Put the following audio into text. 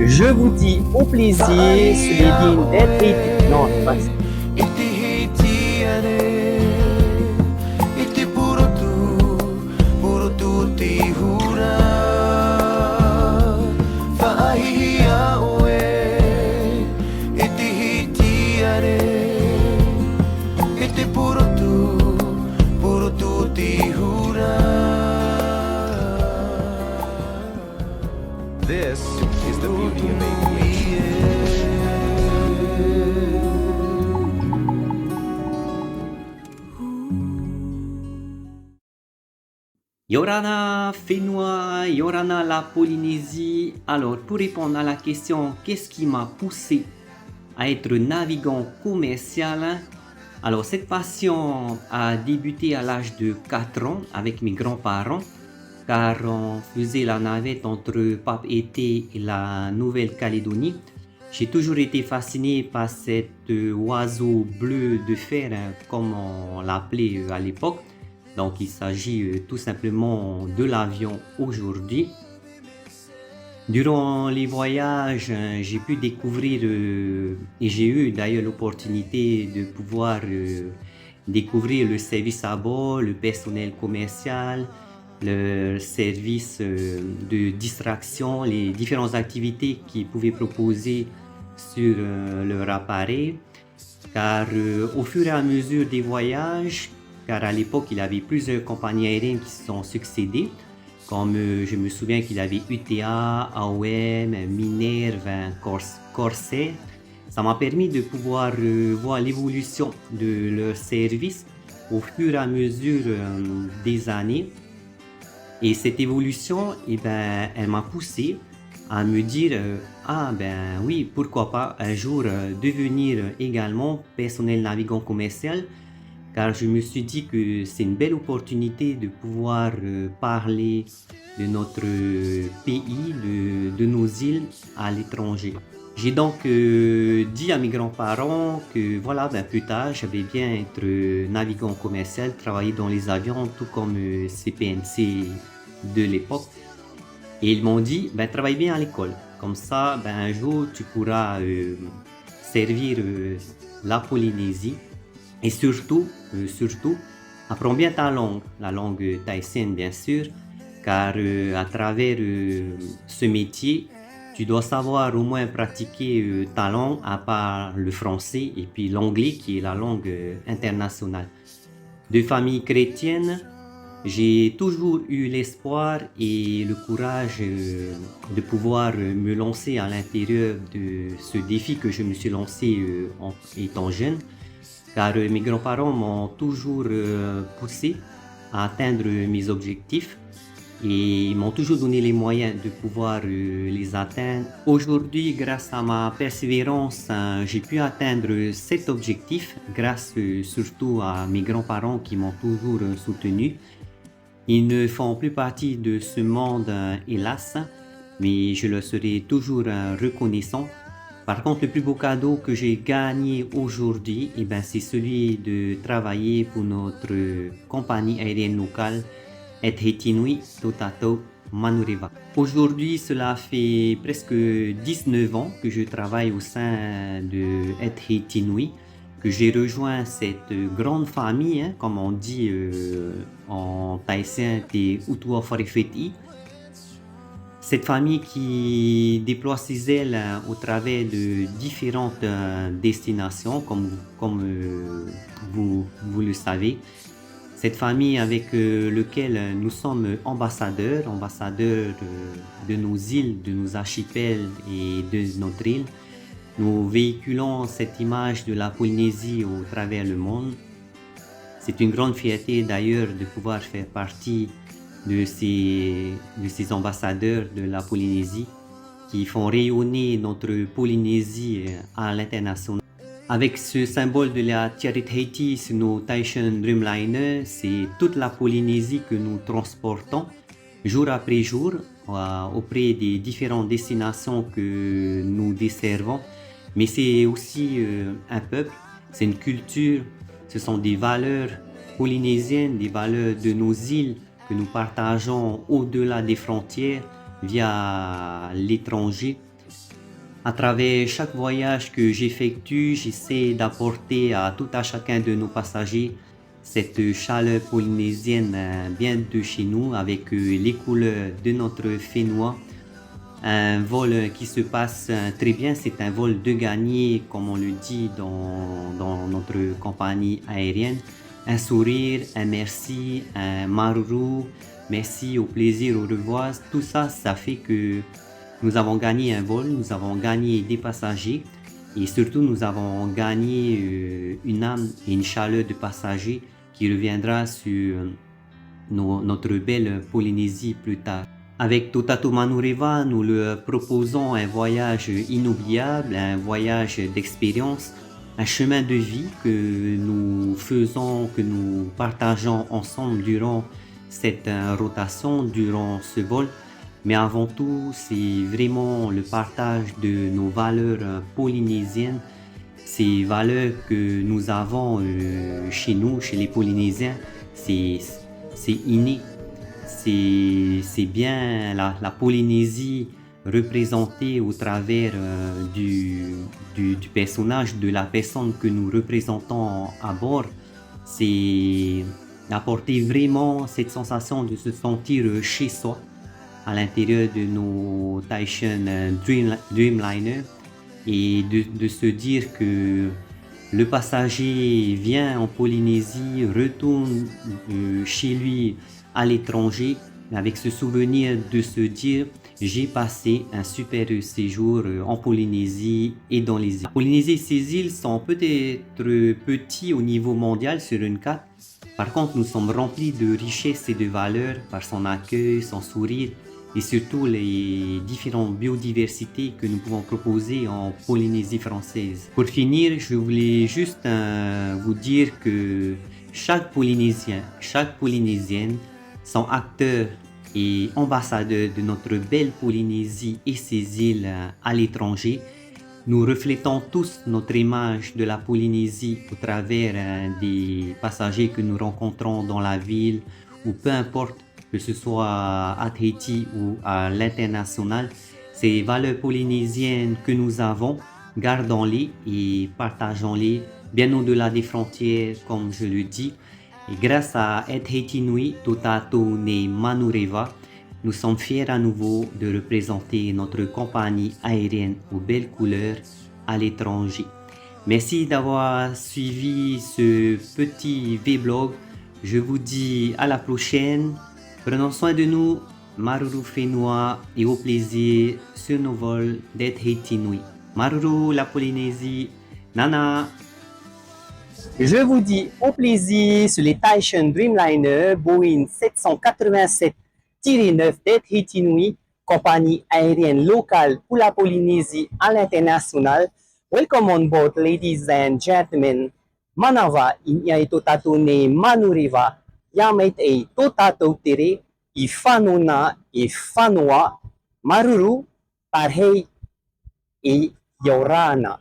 Je vous dis au plaisir sur les lignes d'être non, pas This is the beauty of aviation. Yorana, Fénois, Yorana, la Polynésie. Alors, pour répondre à la question, qu'est-ce qui m'a poussé à être navigant commercial? Alors, cette passion a débuté à l'âge de 4 ans avec mes grands-parents, car on faisait la navette entre Papeete et la Nouvelle-Calédonie. J'ai toujours été fasciné par cet oiseau bleu de fer, comme on l'appelait à l'époque. Donc il s'agit tout simplement de l'avion aujourd'hui. Durant les voyages, j'ai pu découvrir et j'ai eu d'ailleurs l'opportunité de pouvoir découvrir le service à bord, le personnel commercial, le service de distraction, les différentes activités qu'ils pouvaient proposer sur leur appareil. Car au fur et à mesure des voyages, car à l'époque il y avait plusieurs compagnies aériennes qui se sont succédées, comme je me souviens qu'il y avait UTA, AOM, Minerve, Corsair. Ça m'a permis de pouvoir voir l'évolution de leur service au fur et à mesure des années. Et cette évolution, elle m'a poussé à me dire ah ben oui, pourquoi pas un jour devenir également personnel navigant commercial, car je me suis dit que c'est une belle opportunité de pouvoir parler de notre pays, de nos îles à l'étranger. J'ai donc dit à mes grands-parents que voilà, ben plus tard, j'avais bien être navigant commercial, travailler dans les avions, tout comme CPNC de l'époque. Et ils m'ont dit, ben travaille bien à l'école. Comme ça, ben un jour, tu pourras servir la Polynésie. Et surtout, apprends bien ta langue, la langue tahitienne bien sûr, car à travers ce métier, tu dois savoir au moins pratiquer ta langue, à part le français et puis l'anglais qui est la langue internationale. De famille chrétienne, j'ai toujours eu l'espoir et le courage de pouvoir me lancer à l'intérieur de ce défi que je me suis lancé en étant jeune, car mes grands-parents m'ont toujours poussé à atteindre mes objectifs et m'ont toujours donné les moyens de pouvoir les atteindre. Aujourd'hui, grâce à ma persévérance, j'ai pu atteindre cet objectif grâce surtout à mes grands-parents qui m'ont toujours soutenu. Ils ne font plus partie de ce monde, hélas, mais je leur serai toujours reconnaissant. Par contre, le plus beau cadeau que j'ai gagné aujourd'hui, c'est celui de travailler pour notre compagnie aérienne locale, Ethitinui Totato Manureva. Aujourd'hui, cela fait presque 19 ans que je travaille au sein de Ethitinui, que j'ai rejoint cette grande famille, comme on dit en tahitien, des Utua Farifeti. Cette famille qui déploie ses ailes au travers de différentes destinations, comme vous le savez. Cette famille avec laquelle nous sommes ambassadeurs de nos îles, de nos archipels et de notre île. Nous véhiculons cette image de la Polynésie au travers le monde. C'est une grande fierté d'ailleurs de pouvoir faire partie de ces ambassadeurs de la Polynésie qui font rayonner notre Polynésie à l'international. Avec ce symbole de la Tiarit Haiti sur nos Tahitian Dreamliner, c'est toute la Polynésie que nous transportons jour après jour auprès des différentes destinations que nous desservons. Mais c'est aussi un peuple, c'est une culture, ce sont des valeurs polynésiennes, des valeurs de nos îles que nous partageons au-delà des frontières via l'étranger. À travers chaque voyage que j'effectue, j'essaie d'apporter à tout à chacun de nos passagers cette chaleur polynésienne bien de chez nous avec les couleurs de notre Fénois. Un vol qui se passe très bien, c'est un vol de gagné, comme on le dit dans notre compagnie aérienne. Un sourire, un merci, un maruru, merci, au plaisir, au revoir. Tout ça, ça fait que nous avons gagné un vol, nous avons gagné des passagers et surtout nous avons gagné une âme et une chaleur de passagers qui reviendra sur notre belle Polynésie plus tard. Avec Totato Manureva, nous leur proposons un voyage inoubliable, un voyage d'expérience, un chemin de vie que nous faisons, que nous partageons ensemble durant cette rotation, durant ce vol. Mais avant tout, c'est vraiment le partage de nos valeurs polynésiennes, ces valeurs que nous avons chez nous, chez les Polynésiens, c'est inné. C'est bien la Polynésie représentée au travers du personnage, de la personne que nous représentons à bord. C'est apporter vraiment cette sensation de se sentir chez soi à l'intérieur de nos Taishan Dreamliner et de se dire que le passager vient en Polynésie, retourne chez lui à l'étranger avec ce souvenir de se dire j'ai passé un super séjour en Polynésie et dans les îles. La Polynésie et ses îles sont peut-être petits au niveau mondial sur une carte. Par contre, nous sommes remplis de richesses et de valeurs par son accueil, son sourire et surtout les différentes biodiversités que nous pouvons proposer en Polynésie française. Pour finir, je voulais juste vous dire que chaque Polynésien, chaque Polynésienne sont acteurs et ambassadeurs de notre belle Polynésie et ses îles à l'étranger. Nous reflétons tous notre image de la Polynésie au travers des passagers que nous rencontrons dans la ville ou peu importe, que ce soit à Tahiti ou à l'international. Ces valeurs polynésiennes que nous avons, gardons-les et partageons-les bien au-delà des frontières, comme je le dis. Et grâce à Et Tahiti Nui Totato Ne Manureva, nous sommes fiers à nouveau de représenter notre compagnie aérienne aux belles couleurs à l'étranger. Merci d'avoir suivi ce petit vlog. Je vous dis à la prochaine. Prenons soin de nous, maruru Fénois et au plaisir sur nos vols d'Et Tahiti Nui. Maruru la Polynésie, Nana. Je vous dis au plaisir sur les Taishan Dreamliner Boeing 787-9 d'Et Tahiti Nui, compagnie aérienne locale pour la Polynésie à l'international. Welcome on board, ladies and gentlemen. Manava inya Totato Ne Manureva. Yamait e Totato Tere, i Fanona e Fanoa, Maruru, Parhei e Yorana.